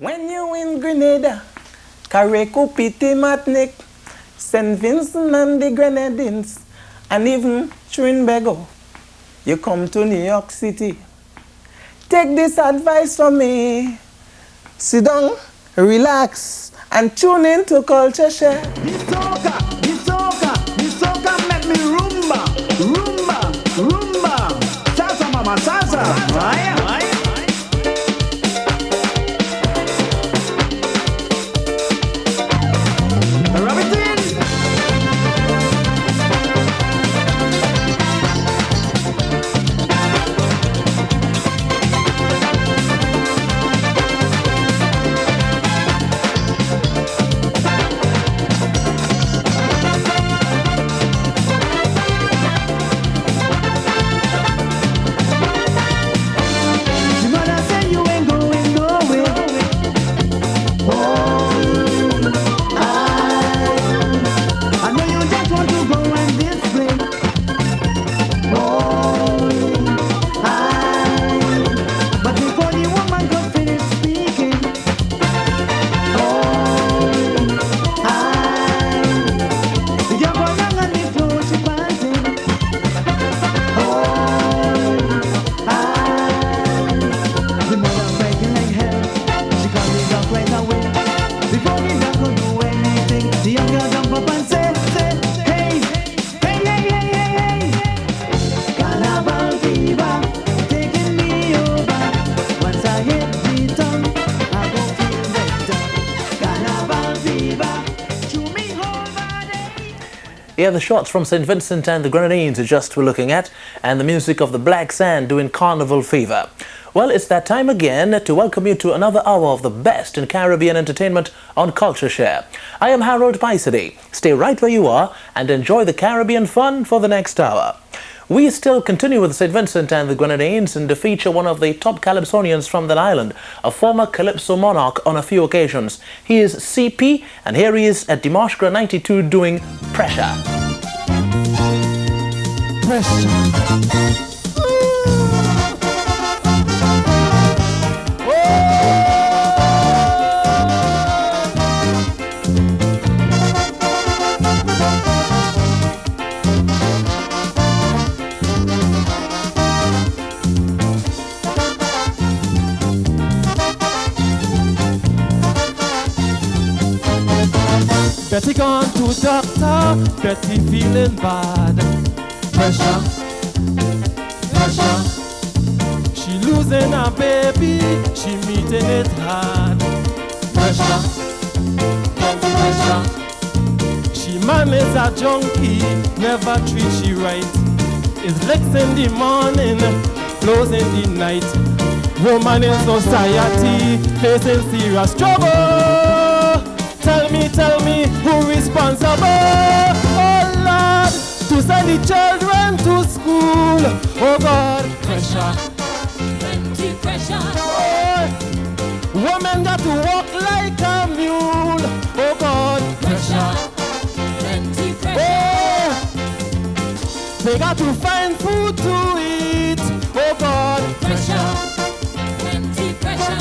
When you in Grenada, Carrico, Piti, Matnik, St. Vincent and the Grenadines, and even Trinidad, you come to New York City. Take this advice from me. Sit down, relax, and tune in to CultureShare. This soca, make me rumba, rumba, rumba. Salsa, mama, salsa. Right? Yeah, the shots from St. Vincent and the Grenadines are just we're looking at, and the music of the Black Sand doing Carnival Fever. Well, it's that time again to welcome you to another hour of the best in Caribbean entertainment on CultureShare. I am PYSADEE. Stay right where you are and enjoy the Caribbean fun for the next hour. We still continue with St. Vincent and the Grenadines and to feature one of the top Calypsonians from that island, a former Calypso monarch on a few occasions. He is CP, and here he is at Dimashq 92 doing Pressure. Pressure. Betty gone to doctor, Betty feeling bad. Pressure, pressure. She losing her baby, she meeting it hard. Pressure, pressure. She man is a junkie, never treat she right. It's licks in the morning, blows in the night. Woman in society, facing serious trouble. Tell me, who responsible? Oh Lord, to send the children to school. Oh God, pressure, plenty pressure. Oh, women got to walk like a mule. Oh God, pressure, plenty pressure. Oh, they got to find food to eat. Oh God, pressure, plenty pressure.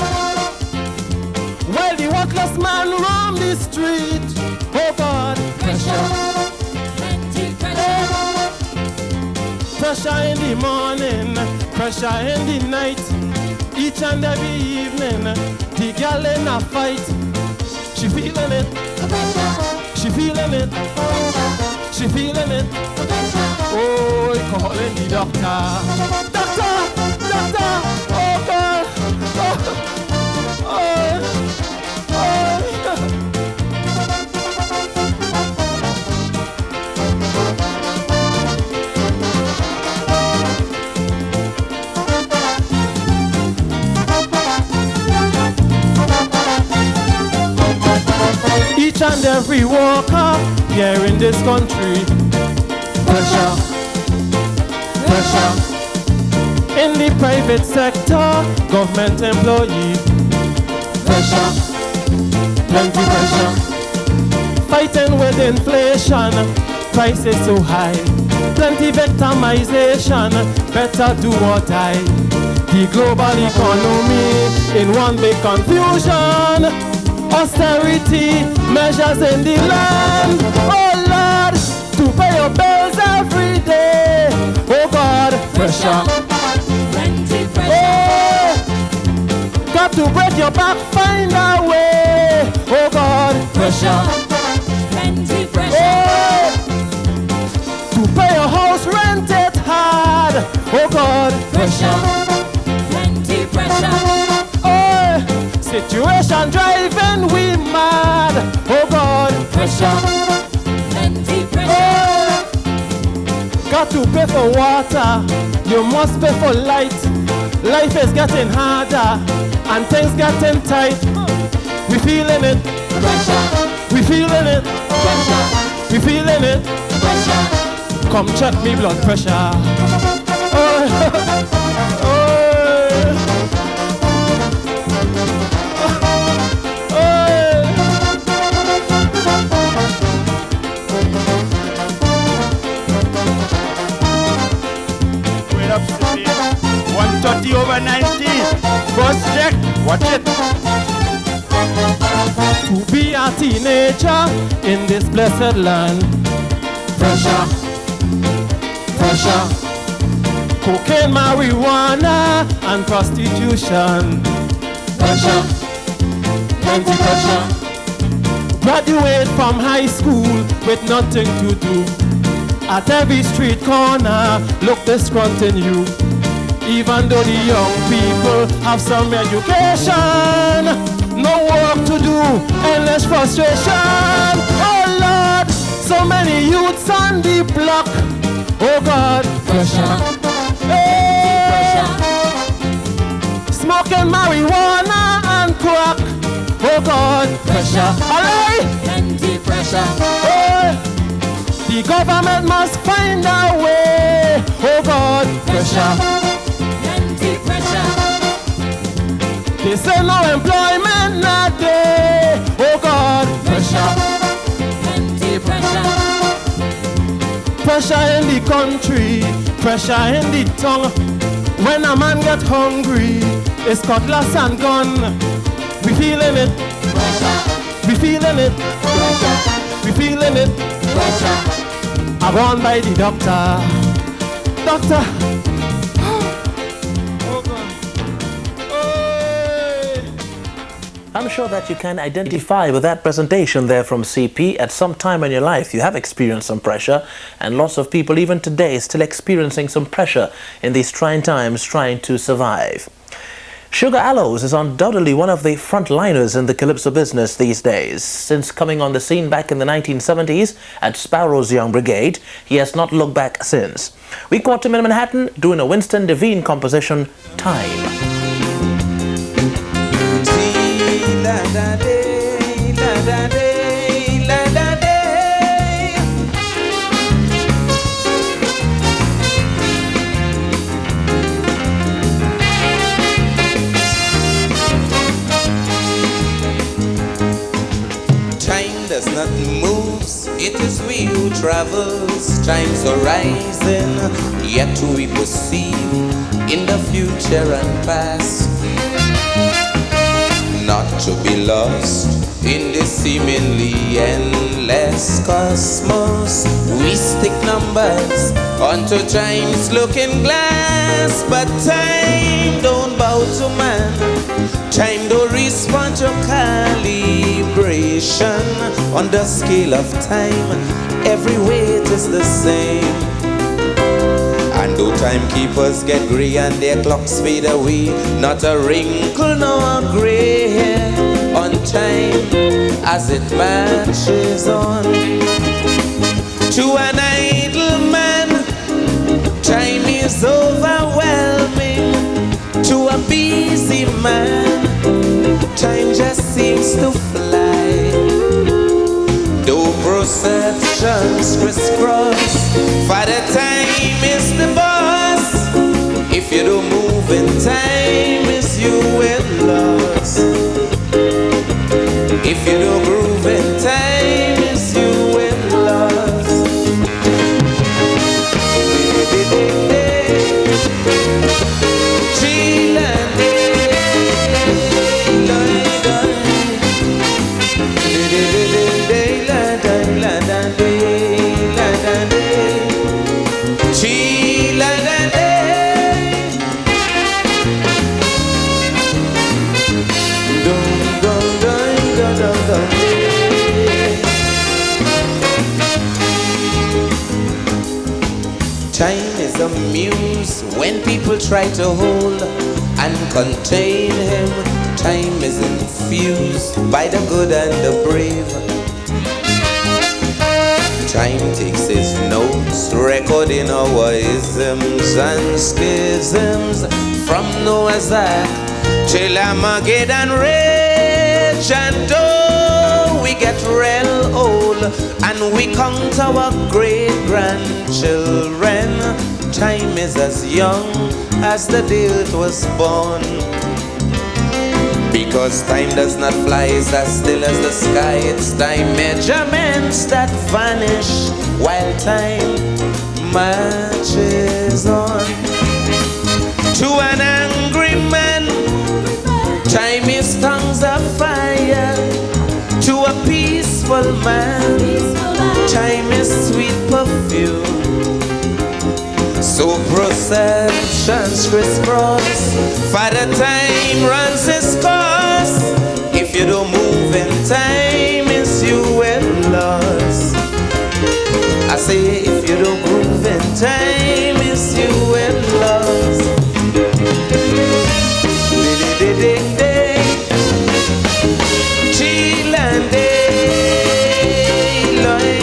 While the workless man roam the street, oh God, pressure, plenty pressure. Pressure in the morning, pressure in the night. Each and every evening, the girl in a fight. She feeling it, she feeling it, she feeling it. Oh, calling the doctor, doctor, oh God, oh. Each and every worker here in this country, pressure, pressure. In the private sector, government employee, pressure, plenty pressure. Fighting with inflation, prices so high. Plenty victimization, better do or die. The global economy in one big confusion. demand. Austerity measures in the land. Oh Lord, to pay your bills every day. Oh God, pressure. Plenty pressure. Oh, got to break your back, find a way. Oh God, pressure. Plenty pressure. Oh, to pay your house rent it hard. Oh God, Pressure. Plenty pressure. oh, situation driving we mad. Oh God, Pressure. Plenty pressure. oh, got to pay for water. You must pay for light. Life is getting harder and things getting tight. We feeling it. Pressure. We feeling it. Pressure. We feeling it. Pressure. Come check me blood pressure. Oh, oh, Wait up, Sippy. 130/90. First check. Watch it. to be a teenager in this blessed land. Pressure, pressure, cocaine, marijuana, and prostitution. Pressure, plenty pressure. Graduate from high school with nothing to do. At every street corner, look disgrunting you. Even though the young people have some education, no work to do, endless frustration. Oh Lord, so many youths on the block. Oh God, pressure. Hey, smoking marijuana and crack. Oh God, pressure. Alright, Plenty pressure. hey, the government must find a way. Oh God, pressure. Plenty pressure. They say no employment, not there. Oh God, pressure. Plenty pressure. Pressure in the country, pressure in the tongue. When a man get hungry, it's cutlass and gun. We feeling it, Pressure. we feeling it, Pressure. we feeling it. Pressure. I'm on by the doctor. Doctor. Oh God. Oh. I'm sure that you can identify with that presentation there from CP. At some time in your life you have experienced some pressure, and lots of people even today still experiencing some pressure in these trying times, trying to survive. Sugar Aloes is undoubtedly one of the frontliners in the Calypso business these days. Since coming on the scene back in the 1970s at Sparrow's Young Brigade, he has not looked back since. We caught him in Manhattan doing a Winston Devine composition, Time. Does not moves, it is we who travels. Times are rising, yet we perceive in the future and past, not to be lost in this seemingly endless cosmos. We stick numbers onto time's looking glass, but time don't bow to man. Time don't respond to calibration. On the scale of time, every weight is the same. And though timekeepers get grey and their clocks fade away, not a wrinkle nor a grey hair on time as it marches on. To an idle man, time is overwhelming. To a busy man, time just seems to fly. Though perceptions crisscross, Father Time is the boss. If you don't move in time, is you will lost. If you don't groove in time, is you will lost. Time is a muse when people try to hold and contain him. Time is infused by the good and the brave. Time takes his notes, recording our isms and schisms from Noah's Ark till Armageddon rage. And oh, we get real old and we count our great-grandchildren. Time is as young as the day it was born. Because time does not fly, it's as still as the sky. It's time measurements that vanish while time marches on. To an angry man, time is tongues of fire. To a peaceful man, time is sweet perfume. So processions crisscross, Father Time runs his course. If you don't move in time, it's you will lost. I say if you don't move in time, it's you will lost. Chill and day, Lloyd.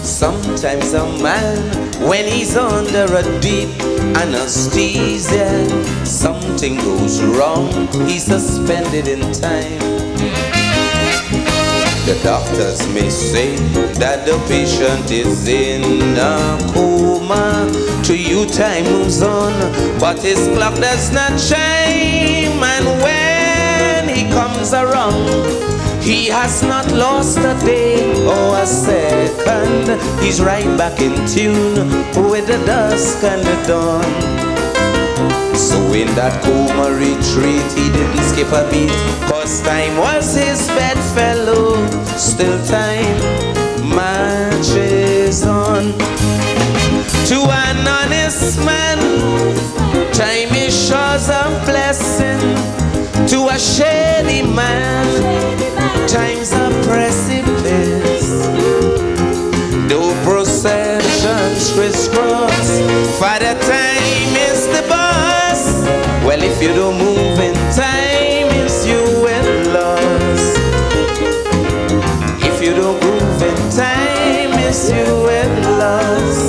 Sometimes a man, when he's under a deep anesthesia, something goes wrong, he's suspended in time. The doctors may say that the patient is in a coma. To you time moves on, but his clock does not chime. And when he comes around, he has not lost a day or a second. He's right back in tune with the dusk and the dawn. So in that coma retreat, he didn't skip a beat, 'cause time was his bedfellow. Still time marches on. To an honest man, time is shores of blessing. To a shady man, time's a precipice. Though processions crisscross, Father Time is the boss. Well, if you don't move in time, it's you will lost. If you don't move in time, it's you will lost.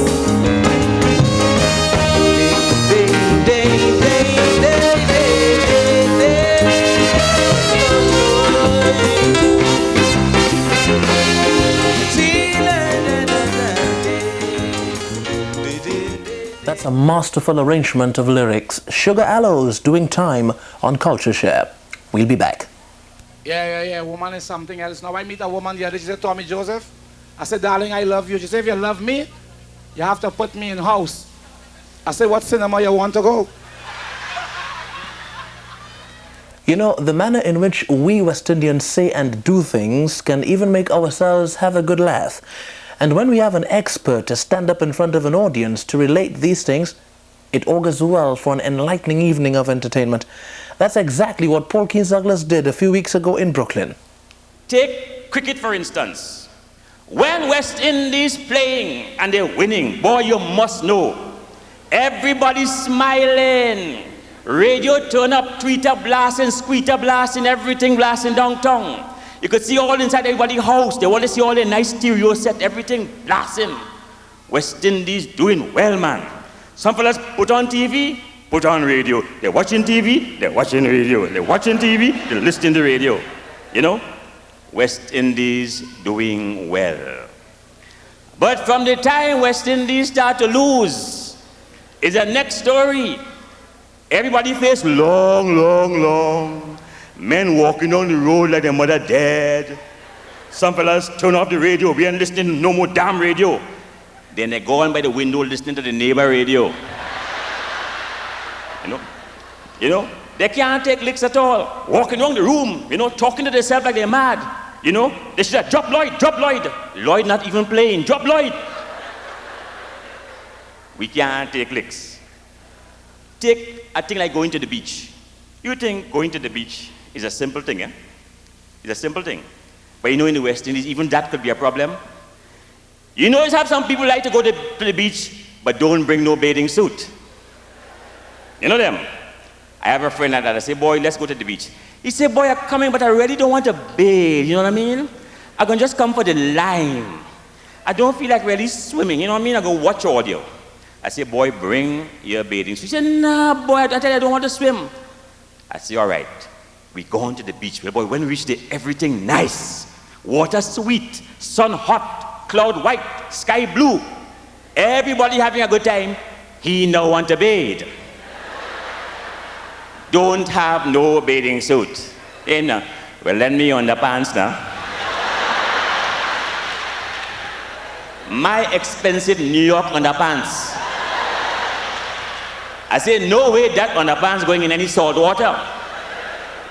That's a masterful arrangement of lyrics. Sugar Aloes doing Time on CultureShare. We'll be back. Yeah. Woman is something else. Now I meet a woman the other day, she said, Tommy Joseph, I said, darling, I love you. She said, if you love me, you have to put me in house. I said, what cinema you want to go? You know, the manner in which we West Indians say and do things can even make ourselves have a good laugh. And when we have an expert to stand up in front of an audience to relate these things, it augurs well for an enlightening evening of entertainment. That's exactly what Paul Keynes Douglas did a few weeks ago in Brooklyn. Take cricket, for instance. When West Indies playing and they're winning, boy, you must know, everybody's smiling. Radio turn up, tweeter blasting, squeater blasting, everything blasting downtown. You could see all inside everybody's house. They want to see all the nice stereo set, everything blasting. West Indies doing well, man. Some fellas put on TV, put on radio. They're watching TV, they're watching radio. They're watching TV, they're listening to radio. You know, West Indies doing well. But from the time West Indies start to lose, is the next story. Everybody face long. Men walking down the road like their mother dead. Some fellas turn off the radio. We ain't listening to no more damn radio. Then they go on by the window listening to the neighbor radio. You know, They can't take licks at all. Walking around the room, you know, talking to themselves like they're mad. You know, they should have drop Lloyd, drop Lloyd. Lloyd not even playing, drop Lloyd. We can't take licks. Take a thing like going to the beach. You think going to the beach is a simple thing, eh? It's a simple thing. But you know, in the West Indies, even that could be a problem. You know, you have some people like to go to the beach, but don't bring no bathing suit. You know them? I have a friend like that. I say, boy, let's go to the beach. He said, boy, I'm coming, but I really don't want to bathe. You know what I mean? I'm going to just come for the line. I don't feel like really swimming. You know what I mean? I'm going to watch audio. I say, boy, bring your bathing suit. He said, nah, boy, I tell you, I don't want to swim. I say, all right, we going to the beach. Well, boy, when we reach there, everything nice. Water sweet, sun hot, cloud white, sky blue. Everybody having a good time. He no want to bathe. Don't have no bathing suit. You know, well, lend me underpants now. My expensive New York underpants. I say, no way that underpants going in any salt water.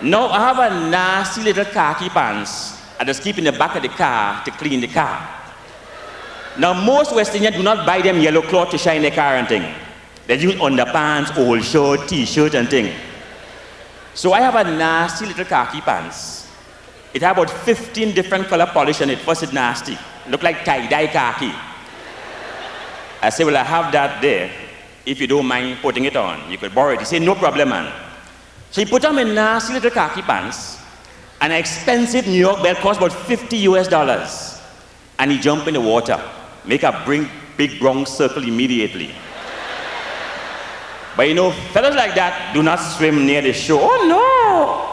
No, I have a nasty little khaki pants. I just keep in the back of the car to clean the car. Now, most West Indians do not buy them yellow cloth to shine their car and thing. They use underpants, old shirt, t-shirt and thing. So I have a nasty little khaki pants. It had about 15 different color polish on it. First it's nasty. Look like tie-dye khaki. I say, well, I have that there. If you don't mind putting it on, you could borrow it. He said, no problem, man. So he put on my nasty little khaki pants, and an expensive New York belt cost about $50 US. And he jumped in the water, make a big brown circle immediately. But you know, fellas like that do not swim near the shore. Oh no!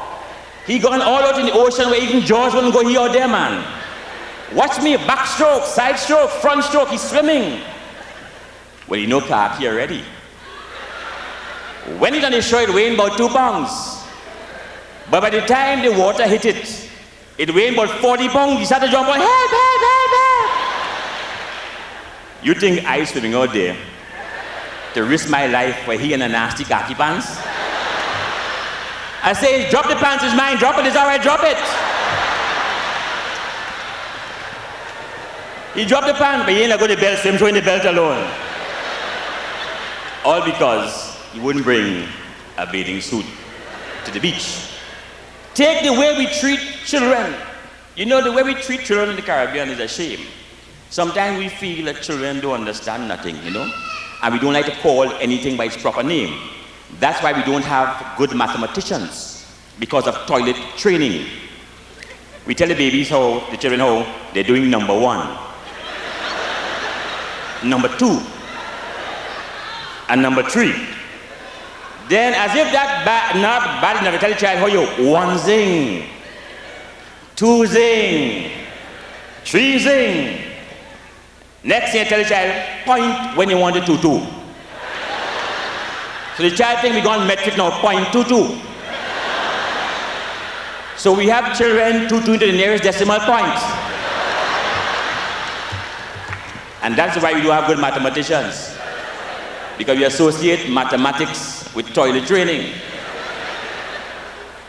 He gone all out in the ocean where even Jaws wouldn't go here or there, man. Watch me, backstroke, side stroke, front stroke, he's swimming. Well, you know khaki already. When he's on the shore, it weighed about 2 pounds. But by the time the water hit it, it weighed about 40 pounds. He started jumping, help, help, help, help. You think I swimming out there to risk my life for he and a nasty khaki pants? I say, drop the pants, it's mine, drop it, it's all right, drop it. He dropped the pants, but he ain't going to belt, so I'm showing the belt alone. All because he wouldn't bring a bathing suit to the beach. Take the way we treat children. You know, the way we treat children in the Caribbean is a shame. Sometimes we feel that children don't understand nothing, you know, and we don't like to call anything by its proper name. That's why we don't have good mathematicians, because of toilet training. We tell the babies how, the children how, they're doing number 1, number 2, and number 3. Then, as if that's not bad enough, tell the child how you 1 zing, 2 zing, 3 zing. Next thing, tell the child, point when you want it to 2. So the child thinks we gone metric now, 0.22. So we have children 2 to the nearest decimal point. And that's why we don't have good mathematicians. Because we associate mathematics with toilet training.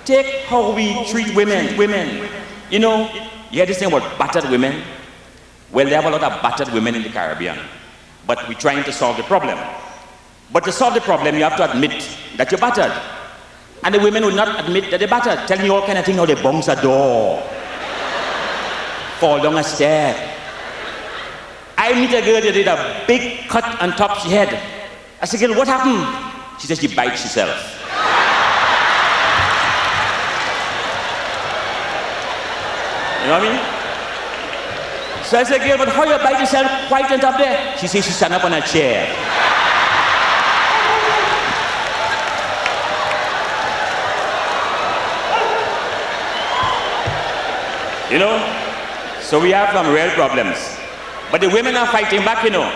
Take how we treat women. You know, you hear this thing about battered women? Well, they have a lot of battered women in the Caribbean. But we're trying to solve the problem. But to solve the problem, you have to admit that you're battered. And the women will not admit that they're battered. Tell me all kind of things, how they bounce a door, fall down a stair. I meet a girl that did a big cut on top of her head. I said, girl, what happened? She said she bites herself. You know what I mean? So I said, girl, but how you bite yourself quite on top there? She says she stand up on a chair. You know? So we have some real problems. But the women are fighting back, you know.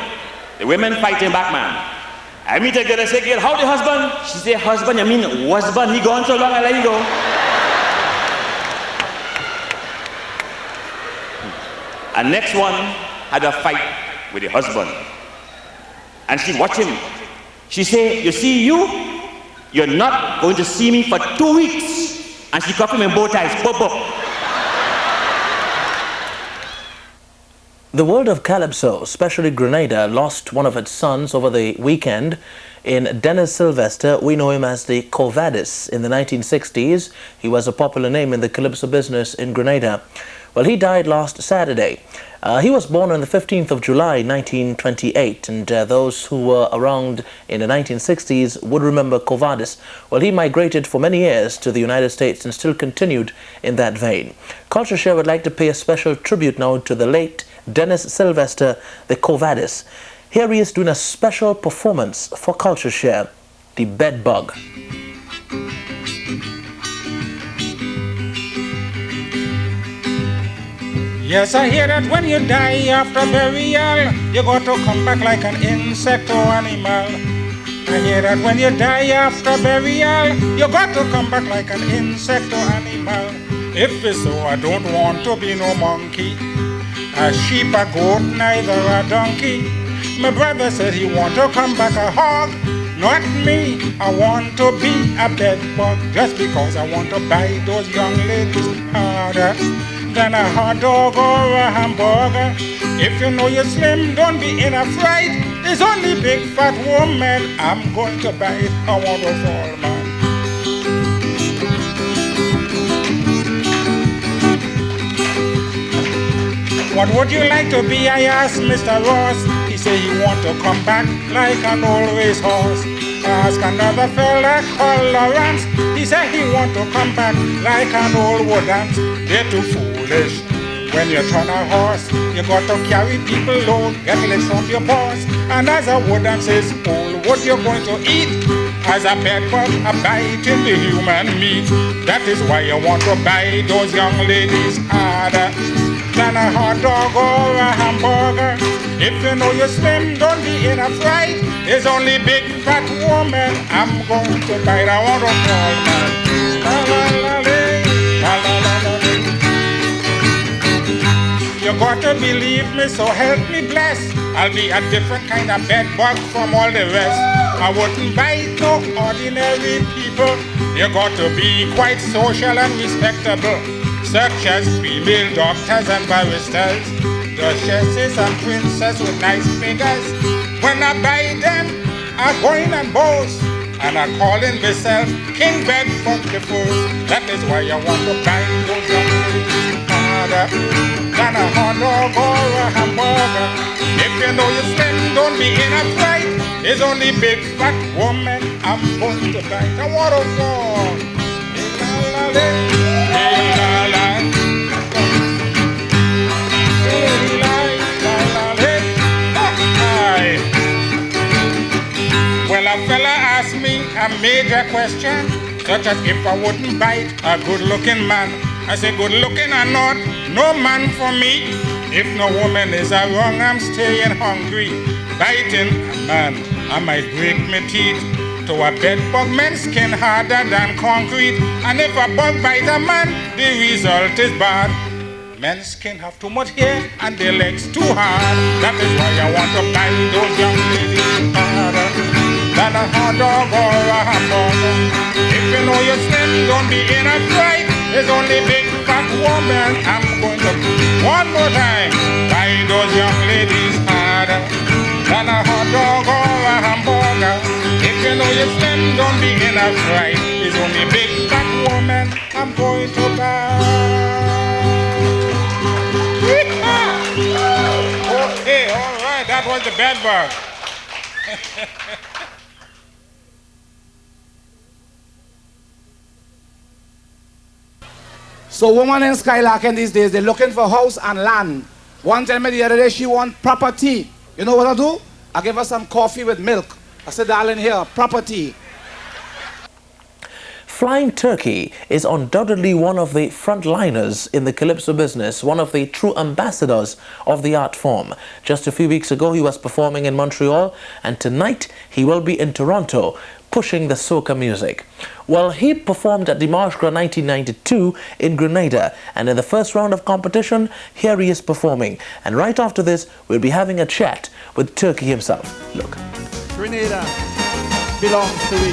The women fighting back, man. I meet a girl, I say, girl, how the husband? She say, husband, you mean husband? He gone so long, I let you go. And next one had a fight with the husband. And she watched him. She say, you see you? you're not going to see me for 2 weeks. And she covered me in bow ties. Boop, boop. The world of Calypso, especially Grenada, lost one of its sons over the weekend in Dennis Sylvester. We know him as the Corvadis. In the 1960s, he was a popular name in the Calypso business in Grenada. Well, he died last Saturday. He was born on the 15th of July, 1928, and those who were around in the 1960s would remember Corvadis. Well, he migrated for many years to the United States and still continued in that vein. CultureShare would like to pay a special tribute now to the late Dennis Sylvester, the Corvadis. Here he is doing a special performance for CultureShare, the Bedbug. Yes, I hear that when you die after burial, you got to come back like an insect or animal. I hear that when you die after burial, you got to come back like an insect or animal. If it's so, I don't want to be no monkey, a sheep, a goat, neither a donkey. My brother said he want to come back a hog. Not me, I want to be a bedbug, just because I want to buy those young ladies harder than a hot dog or a hamburger. If you know you're slim, don't be in a fright. There's only big fat woman, I'm going to buy it. I want to fall, man. What would you like to be? I asked Mr. Ross. He said he want to come back like an old racehorse. I asked another fella called Lawrence. He said he want to come back like an old woodance. They're too foolish. When you turn a horse, you got to carry people load, get legs from your boss. And as a woodance is old, what you're going to eat? As a bedbug, a bite in the human meat. That is why you want to buy those young ladies harder than a hot dog or a hamburger. If you know you're slim, don't be in a fright. There's only big fat woman, I'm going to bite. I want to fall, man. La, la, la, la, la, la, la. You got to believe me, so help me bless. I'll be a different kind of bedbug from all the rest. I wouldn't bite no ordinary people. You got to be quite social and respectable, such as female doctors and baristas, duchesses and princesses with nice figures. When I buy them, I go in and boast, and I calling myself King Bedbug the First. That is why I want to buy those young ladies harder than a hot dog or a hamburger. If you know you're slim, don't be in a fright. There's only big fat woman, I'm going to bite. I want to fall. Well, a fella asked me a major question, such as if I wouldn't bite a good-looking man. I say, good-looking or not, no man for me. If no woman is around, I'm staying hungry. Biting a man, I might break my teeth. To a bedbug, men's skin harder than concrete. And if a bug bite a man, the result is bad. Men's skin have too much hair and their legs too hard. That is why I want to buy those young ladies harder than a hot dog or a hamburger. If you know you're slim, don't be in a fright. There's only big fat woman, I'm going to one more time buy those young ladies harder than a hot dog or a hamburger. If you know you're slim, don't be in a fright. There's only big fat woman, I'm going to buy. Okay, all right, that was the bedbug. So women in Skylarking these days, they're looking for house and land. One tell me the other day she want property. You know what I do? I give her some coffee with milk. I said, darling, here, property. Flying Turkey is undoubtedly one of the frontliners in the Calypso business, one of the true ambassadors of the art form. Just a few weeks ago, he was performing in Montreal, and tonight he will be in Toronto, pushing the soca music. Well, he performed at the March Gras 1992 in Grenada, and in the first round of competition, here he is performing. And right after this, we'll be having a chat with Turkey himself. Look. Grenada belongs to me.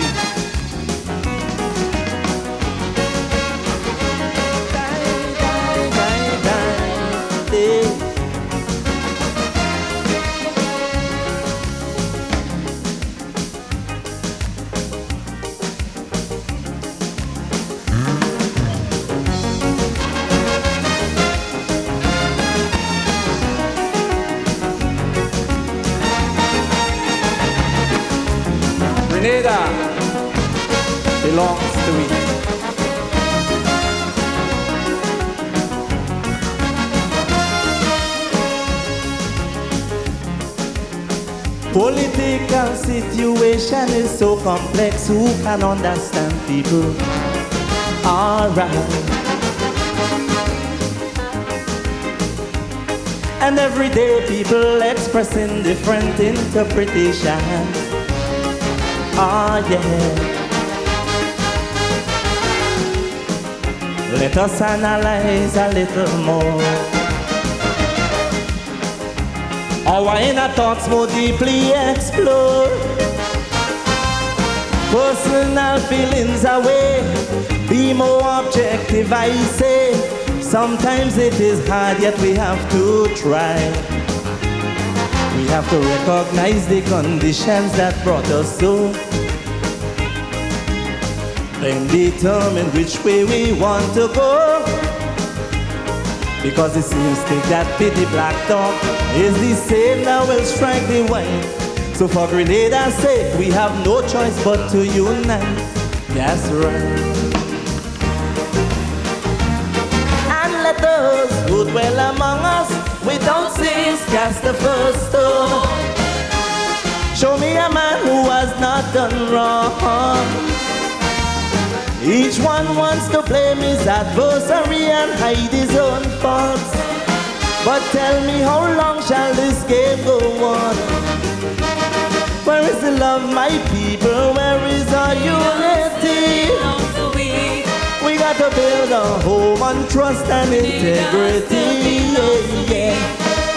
Grenada belongs to we. Political situation is so complex, who can understand people? Alright. And every day people expressing different interpretations. Ah, yeah. Let us analyze a little more. Our inner thoughts more deeply explore. Personal feelings away. Be more objective, I say. Sometimes it is hard, yet we have to try. We have to recognize the conditions that brought us so. Then determine which way we want to go. Because it seems to that pity black dog is the same that will strike the white. So for Grenada's sake, we have no choice but to unite. That's right. Those who dwell among us without sins cast the first stone. Show me a man who has not done wrong. Each one wants to blame his adversary and hide his own faults. But tell me, how long shall this game go on? Where is the love, my people? Where is our unity? We got to build a home on trust and integrity. Yeah, yeah.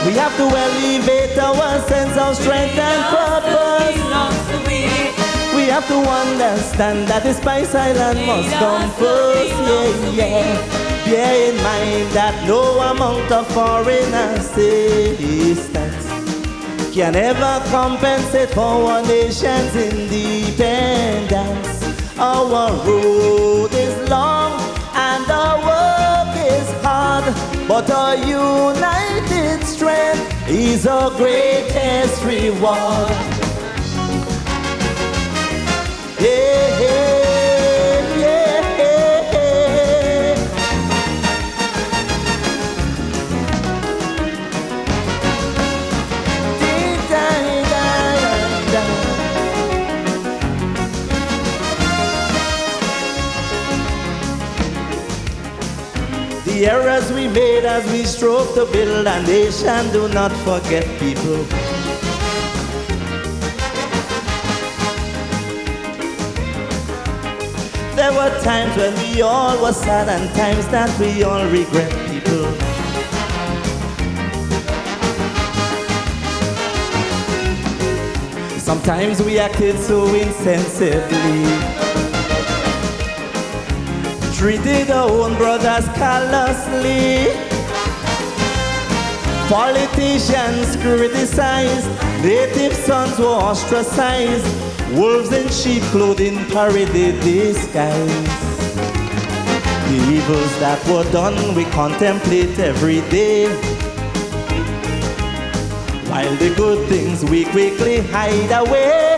We have to elevate our sense of strength and purpose. We have to understand that the Spice Island must come first. Yeah, yeah. Bear in mind that no amount of foreign assistance can ever compensate for our nation's independence. Our road is long and our work is hard, but our united strength is our greatest reward. Yeah, yeah, yeah, yeah. The errors we made as we strove to build a nation, do not forget, people. There were times when we all were sad and times that we all regret, people. Sometimes we acted so insensibly, treated our own brothers callously. Politicians criticized, native sons were ostracized, wolves in sheep clothing paraded the skies. The evils that were done we contemplate every day, while the good things we quickly hide away.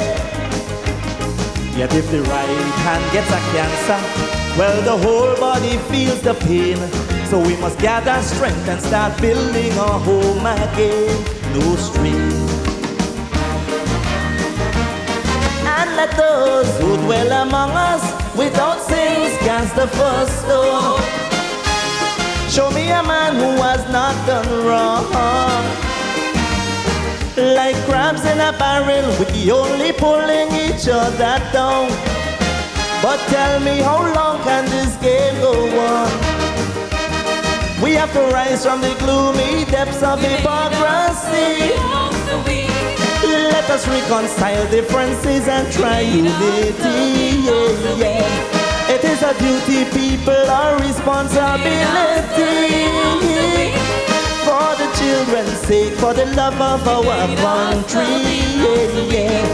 Yet if the right hand gets a cancer, well, the whole body feels the pain. So we must gather strength and start building our home again. No strain. And let those who dwell among us without sins cast the first stone. Show me a man who has not done wrong. Like crabs in a barrel, we only pulling each other down. But tell me, how long can this game go on? We have to rise from the gloomy depths of hypocrisy. Let us reconcile differences and try unity. Yeah, yeah. It is a duty, people, our responsibility. For the children's sake, for the love of our country. Yeah, yeah.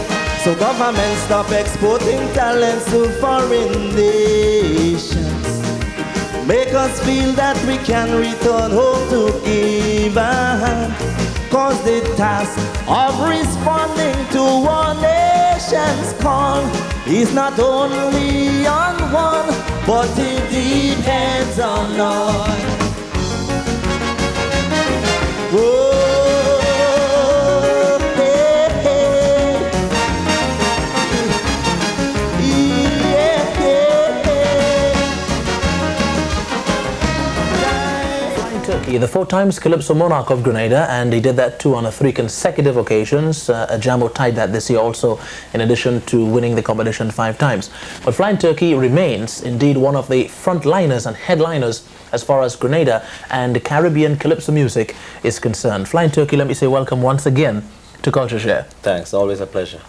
So government stop exporting talents to foreign nations. Make us feel that we can return home to give a hand. 'cause the task of responding to one nation's call is not only on one, but it depends on all. Oh, hey, hey. Yeah, yeah, yeah. Flying Turkey, the 4 times Calypso monarch of Grenada, and he did that too on 3 consecutive occasions. Ajamo tied that this year also, in addition to winning the competition 5 times. But Flying Turkey remains indeed one of the frontliners and headliners as far as Grenada and Caribbean Calypso music is concerned. Flying Turkey, let me say welcome once again to CultureShare. Thanks, always a pleasure.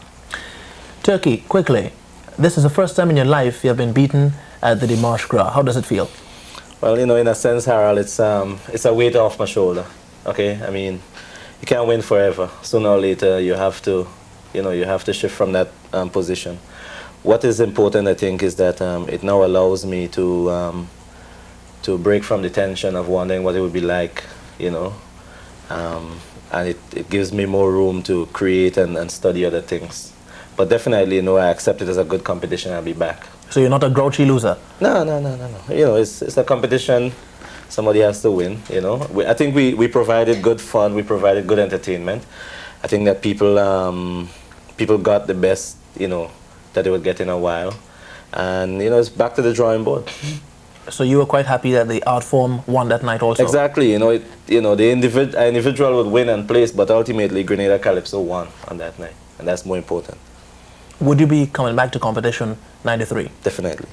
Turkey, quickly, this is the first time in your life you have been beaten at the Dimanche Gras. How does it feel? Well, you know, in a sense, Harold, it's a weight off my shoulder. Okay, I mean, you can't win forever. Sooner or later, you have to, you have to shift from that position. What is important, I think, is that it now allows me to break from the tension of wondering what it would be like, and it gives me more room to create and study other things. But definitely, I accept it as a good competition. I'll be back. So you're not a grouchy loser? No. It's a competition. Somebody has to win, I think we provided good fun. We provided good entertainment. I think that people got the best, that they would get in a while. And, it's back to the drawing board. So you were quite happy that the art form won that night also? Exactly. The individual would win and place, but ultimately Grenada Calypso won on that night, and that's more important. Would you be coming back to competition 93? Definitely.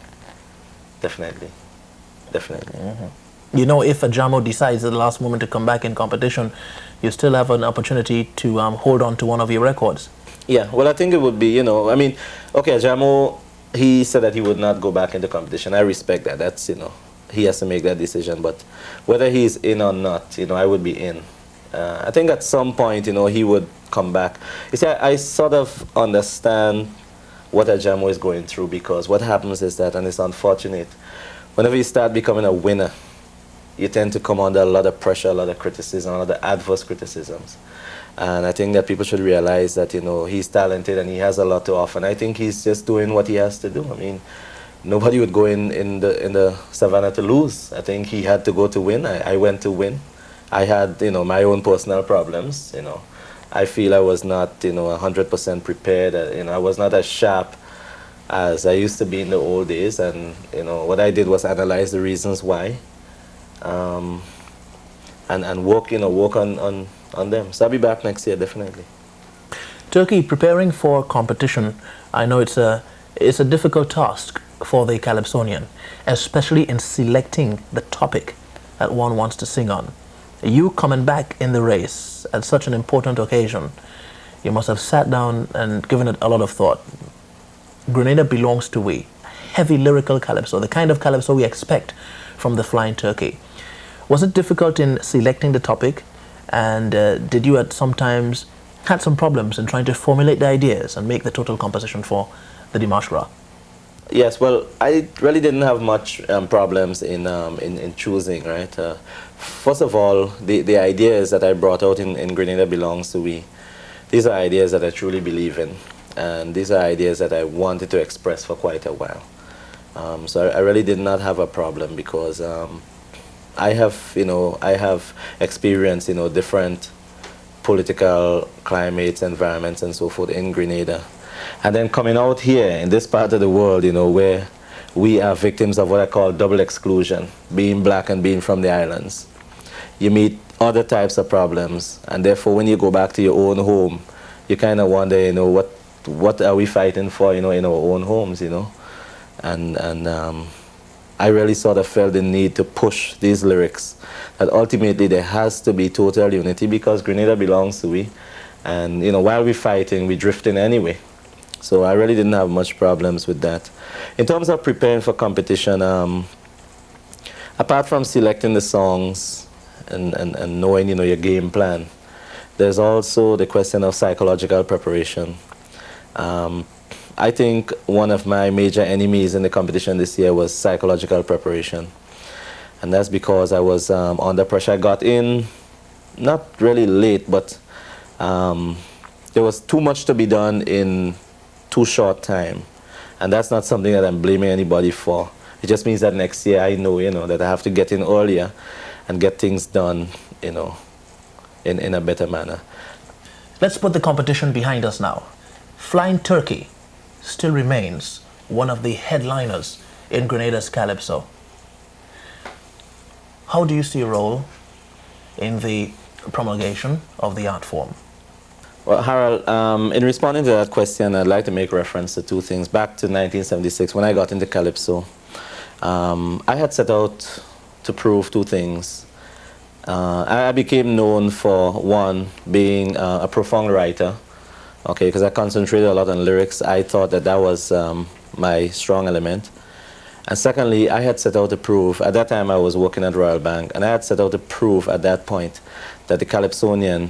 Mm-hmm. If Ajamo decides at the last moment to come back in competition, you still have an opportunity to hold on to one of your records. Yeah, well, I think it would be, okay, Ajamo, he said that he would not go back into competition. I respect that. That's, he has to make that decision. But whether he's in or not, I would be in. I think at some point, he would come back. You see, I sort of understand what Ajamo is going through, because what happens is that, and it's unfortunate, whenever you start becoming a winner, you tend to come under a lot of pressure, a lot of criticism, a lot of adverse criticisms. And I think that people should realize that, he's talented and he has a lot to offer. And I think he's just doing what he has to do. I mean, nobody would go in the savannah to lose. I think he had to go to win. I went to win. I had, my own personal problems, I feel I was not, 100% prepared. I was not as sharp as I used to be in the old days. And, what I did was analyze the reasons why. And work on them. So I'll be back next year, definitely. Turkey, preparing for competition, I know it's a difficult task for the Calypsonian, especially in selecting the topic that one wants to sing on. You coming back in the race at such an important occasion, you must have sat down and given it a lot of thought. Grenada belongs to we, heavy lyrical calypso, the kind of calypso we expect from the Flying Turkey. Was it difficult in selecting the topic? And did you at sometimes had some problems in trying to formulate the ideas and make the total composition for the Dimanche Gras? Yes, well, I really didn't have much problems in choosing, right? First of all, the ideas that I brought out in Grenada Belongs to We, these are ideas that I truly believe in. And these are ideas that I wanted to express for quite a while. So I really did not have a problem, because I have experienced, different political climates, environments, and so forth in Grenada. And then coming out here in this part of the world, where we are victims of what I call double exclusion, being black and being from the islands. You meet other types of problems, and therefore when you go back to your own home, you kind of wonder, what are we fighting for, in our own homes, And I really sort of felt the need to push these lyrics, that ultimately there has to be total unity, because Grenada belongs to we. And, while we're fighting, we're drifting anyway. So I really didn't have much problems with that. In terms of preparing for competition, apart from selecting the songs and knowing, your game plan, there's also the question of psychological preparation. I think one of my major enemies in the competition this year was psychological preparation. And that's because I was under pressure. I got in not really late, but there was too much to be done in too short time. And that's not something that I'm blaming anybody for. It just means that next year I know, that I have to get in earlier and get things done, in a better manner. Let's put the competition behind us now. Flying Turkey still remains one of the headliners in Grenada's Calypso. How do you see your role in the promulgation of the art form? Well, Harold, in responding to that question, I'd like to make reference to two things. Back to 1976, when I got into Calypso, I had set out to prove two things. I became known for, one, being a profound writer, okay, because I concentrated a lot on lyrics. I thought that was my strong element. And secondly, I had set out to prove, at that time I was working at Royal Bank, and I had set out to prove at that point that the Calypsonian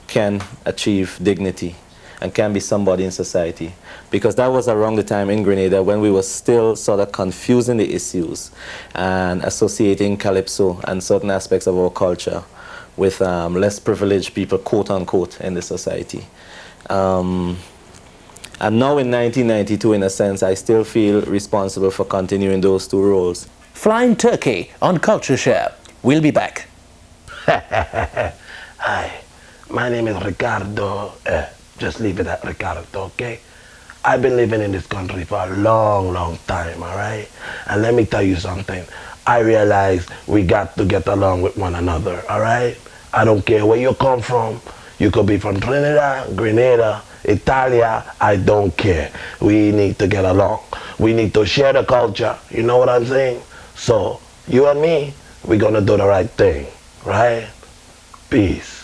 can achieve dignity and can be somebody in society. Because that was around the time in Grenada when we were still sort of confusing the issues and associating Calypso and certain aspects of our culture with less privileged people, quote unquote, in the society. And now in 1992, in a sense, I still feel responsible for continuing those two roles. Flying Turkey on CultureShare. We'll be back. Hi, my name is Ricardo. Just leave it at Ricardo, okay? I've been living in this country for a long, long time, all right? And let me tell you something. I realize we got to get along with one another, all right? I don't care where you come from. You could be from Trinidad, Grenada, Italia, I don't care. We need to get along. We need to share the culture, you know what I'm saying? So, you and me, we're gonna do the right thing, right? Peace.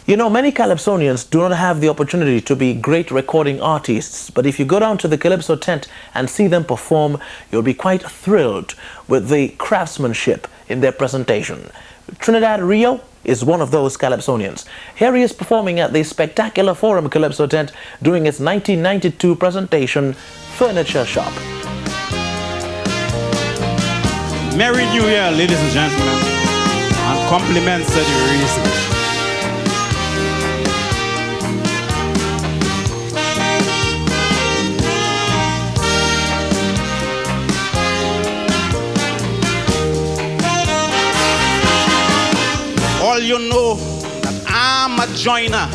You know, many Calypsonians do not have the opportunity to be great recording artists, but if you go down to the Calypso tent and see them perform, you'll be quite thrilled with the craftsmanship in their presentation. Trinidad Rio is one of those Calypsonians. Here he is performing at the Spectacular Forum Calypso tent doing its 1992 presentation, Furniture Shop. Merry New Year, ladies and gentlemen, and compliments to the reason. All you know that I'm a joiner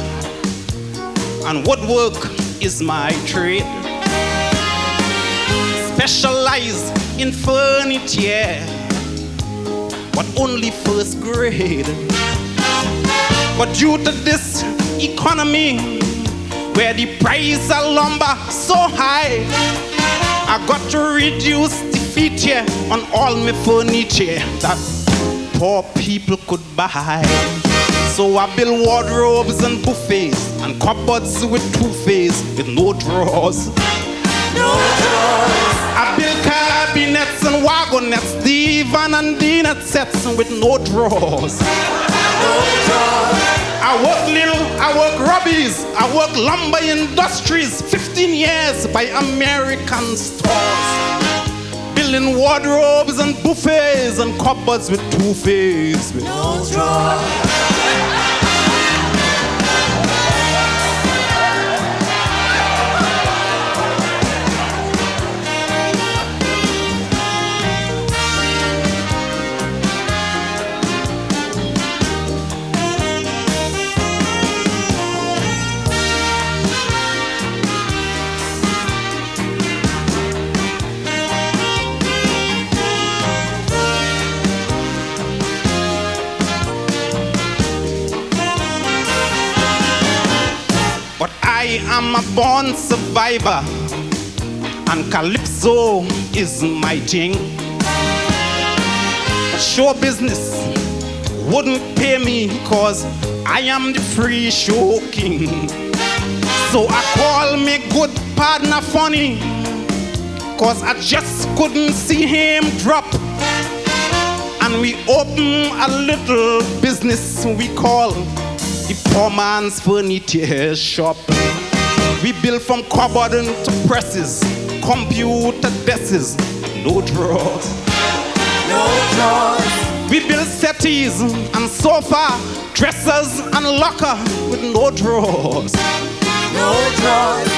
and woodwork is my trade. Specialize in furniture, but only first grade. But due to this economy, where the price of lumber so high, I got to reduce the feature on all my furniture that poor people could buy. So I build wardrobes and buffets and cupboards with two-face with no drawers. No drawers. I build cabinets and wagonettes, divan and dinette sets with no drawers. No drawers. I work rubbies, I work lumber industries, 15 years by American stores. Building wardrobes and buffets and cupboards with two-face with no drawers. I am a born survivor, and Calypso is my thing. Show business wouldn't pay me, cause I am the free show king. So I call me good partner Funny, cause I just couldn't see him drop. And we open a little business we call the poor man's furniture shop. We build from cupboard to presses, computer desks, no drawers. No drawers. We build settees and sofa, dressers and locker with no drawers. No drawers.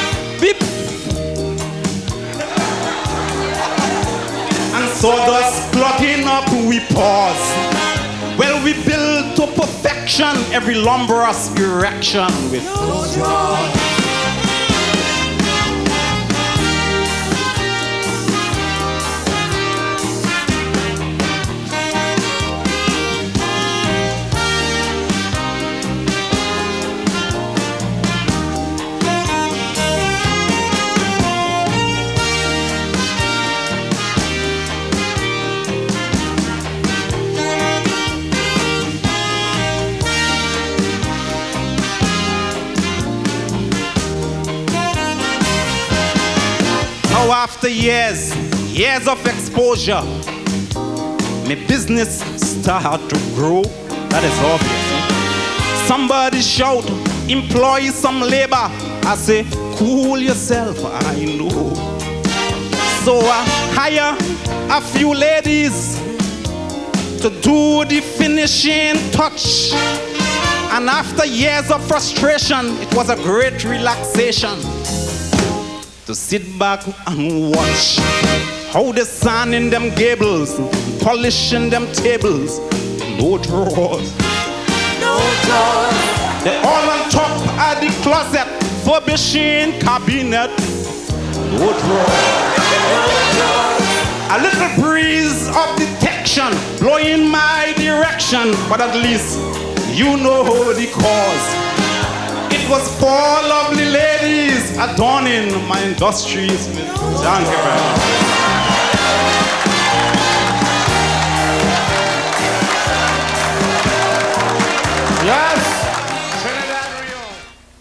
And sawdust clogging up, we pause. Well, we build to perfection every lumberous erection with no drawers. Now after years of exposure, my business start to grow. That is obvious. Somebody shout, employ some labor. I say, cool yourself, I know. So I hire a few ladies to do the finishing touch. And after years of frustration, it was a great relaxation to sit back and watch how they sand in them gables, polishing them tables, no drawers. No drawers. They all on top of the closet, furbishing cabinet, no drawers. A little breeze of detection blowing my direction, but at least you know the cause. It was 4 lovely ladies adorning my industries. Thank you very much. Yes! Trinidad Rio.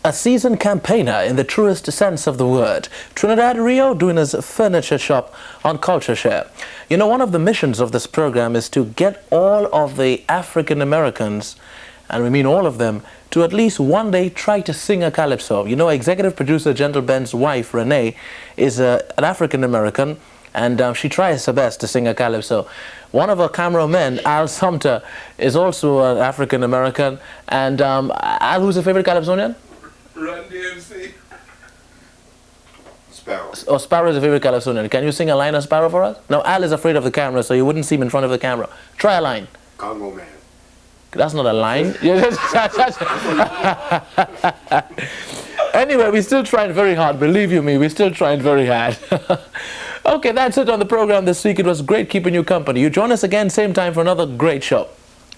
A seasoned campaigner in the truest sense of the word. Trinidad Rio doing his furniture shop on CultureShare. You know, one of the missions of this program is to get all of the African Americans, and we mean all of them, to at least one day try to sing a calypso. You know, executive producer Gentle Ben's wife, Renee, is an African American, and she tries her best to sing a calypso. One of our cameramen, Al Sumter, is also an African American. And Al, who's your favorite calypsonian? Run DMC. Sparrow. Oh, Sparrow is a favorite calypsonian. Can you sing a line of Sparrow for us? No, Al is afraid of the camera, so you wouldn't see him in front of the camera. Try a line. Congo Man. That's not a line. Anyway, we're still trying very hard. Believe you me, we're still trying very hard. Okay, that's it on the program this week. It was great keeping you company. You join us again same time for another great show.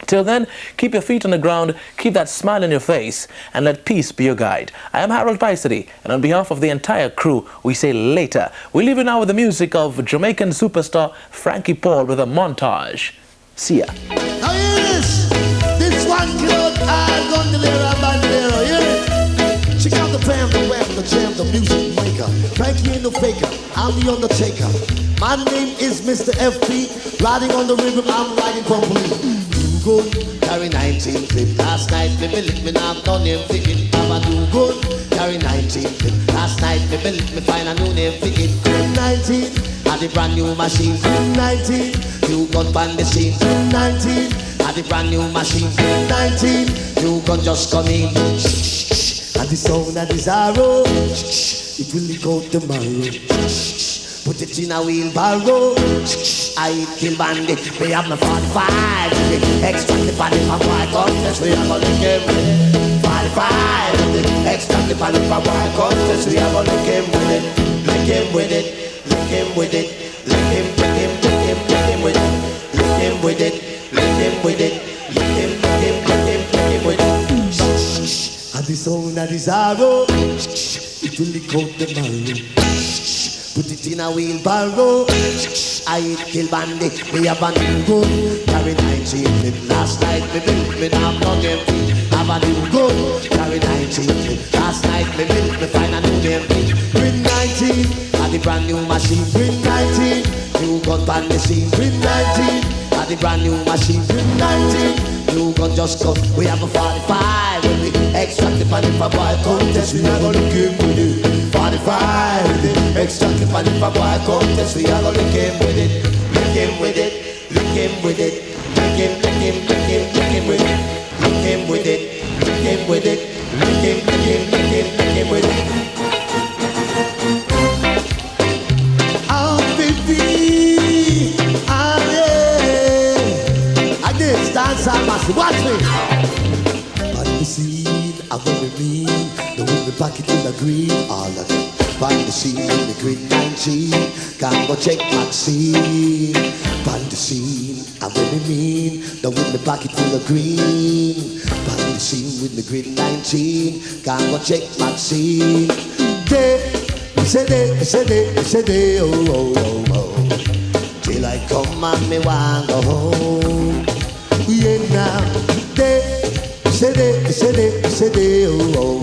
Till then, keep your feet on the ground, keep that smile on your face, and let peace be your guide. I am Harold PYSADEE, and on behalf of the entire crew, we say later. We leave you now with the music of Jamaican superstar Frankie Paul with a montage. See ya. Now hear this. This one killed I gone to their bandero. Hear it. Check out the band, the web, the jam, the music maker. Frankie ain't no faker. I'm the undertaker. My name is Mr. FP. Riding on the rhythm, I'm riding complete. Do good, carry 19 flip. Last night, me lit me now, done him thinking. Have a do good, carry 19 flip. Last night, me lit me find a new name thinking. 19, had the brand new machine. 19, you gun pan the scene. 19, had the brand new machine. 19, you gun just come in. And the sound of the Zaro, it will go tomorrow. Put it in a wheelbarrow. I kill bandit. We have no 45. Extract the bandit from white contest. We are gonna get with it. 45. Extract the bandit from white contest. We are gonna get with it. Lick him with it. Lick him with it. Lick him, lick him, lick him, lick him with it. Lick him with it. Lick him with it. Lick him, lick him, lick him, lick him with it. And the sound of the Zaro, it will lick out the marrow. Put it in a wheelbarrow. I kill bandit. We have a new gun. Carry 19 flip. Last night we built me now no game. Have a new gun. Carry 19 flip. Last night we built me find a new game. Bring 19. Had the brand new machine. Bring 19. New gun pan the scene. Bring 19. Had the brand new machine. Bring 19. New gun just come. We have a 45. When we extract the bandit for boy contest, we are gonna give with it. 45 with it. Extract the bandit for boy contest, we are gonna lick him with it. Lick him with it. Lick him with it. Lick with it. Lick him with it. Lick him with it. Lick him with it. Oh, baby, oh yeah. I did dance on my watch me. On the scene, I'm gonna mean. The way we pack it in the green, all of it. On the scene in the green 19, can't go check Maxine. On the scene, I'm gonna mean. The way we pack it in the green. On the scene with the green 19, can't go check Maxine. Say they, oh. Till I come and me want go home. Yeah, now, say they, oh.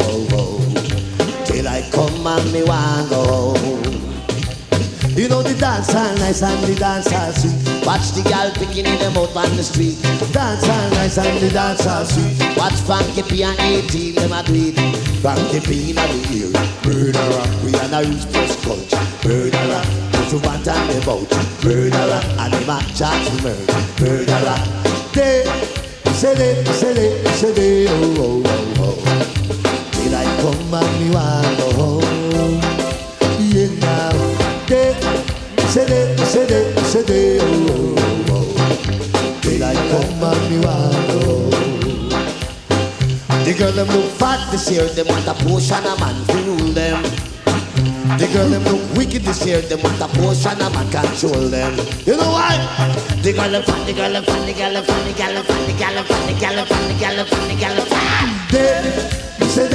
Till I come and me want go home. You know the dance all nice and the dance all sweet. Watch the gal picking in them out on the street. Dance all nice and the dance all sweet. Watch Frankie P and 18 them a do it. Frankie P in the ear. Murderer, we are not rich press culture. Murderer, what you want and the bout. Murderer, and the man charge for murder. Murderer, they say they, oh. Till I come and me want go home. Yeah now, they say they, oh. Till I come and me want go home. The girl them look fat this year, them want a portion of man to rule them. The girl them look wicked this year, them want a portion of man control them. You know why? The girl them fat, the girl them fat, the girl them fat, the girl them fat, the girl them fat, the girl them fat, the girl them fat, the girl them fat. They say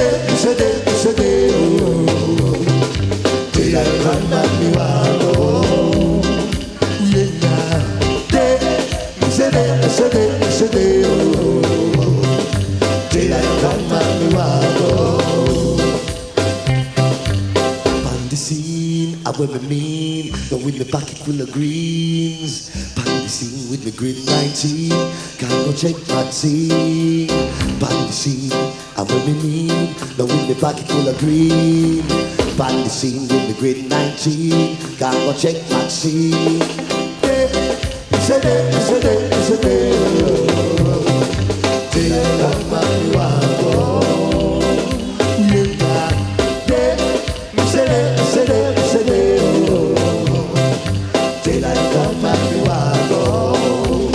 they, oh. Till I come and me want go home. Yeah, now. They say they, oh. Till I come and me want go home. On the scene, I wear me mean. Don't with the pocket full of greens. On the scene with the green 19. Can't go check my team. On the scene, I wear me mean. Don't with the pocket full of green. On the scene with the green 19. Can't go check my team. Say they, till I come and me want go home. Yeah, say they, oh. Till I come and me want go home.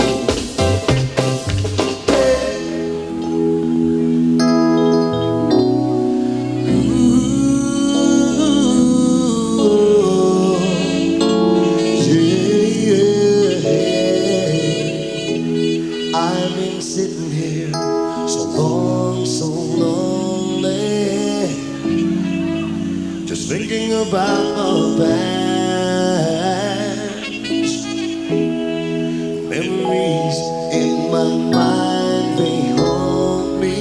Yeah. I've been sitting here so lonely, just thinking about the past. Memories in my mind, they haunt me.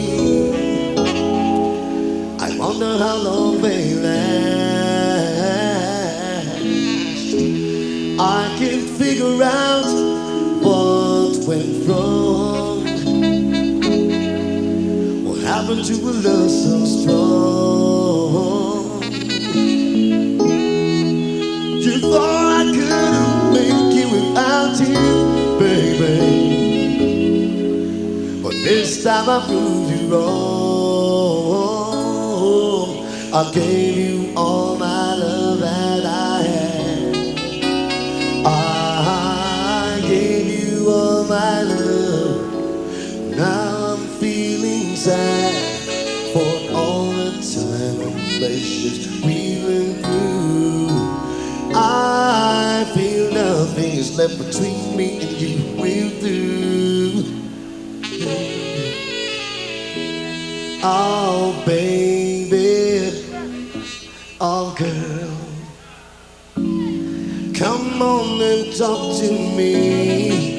I wonder how long they last. I can't figure out what went wrong. What happened to a love so strong? You thought I couldn't make it without you, baby, but this time I proved you wrong. I gave you all my love that I had. I gave you all my love. Now I'm feeling sad for all the time and pleasures we went through. I feel nothing is left between me and you will do. Oh baby, oh girl, come on and talk to me.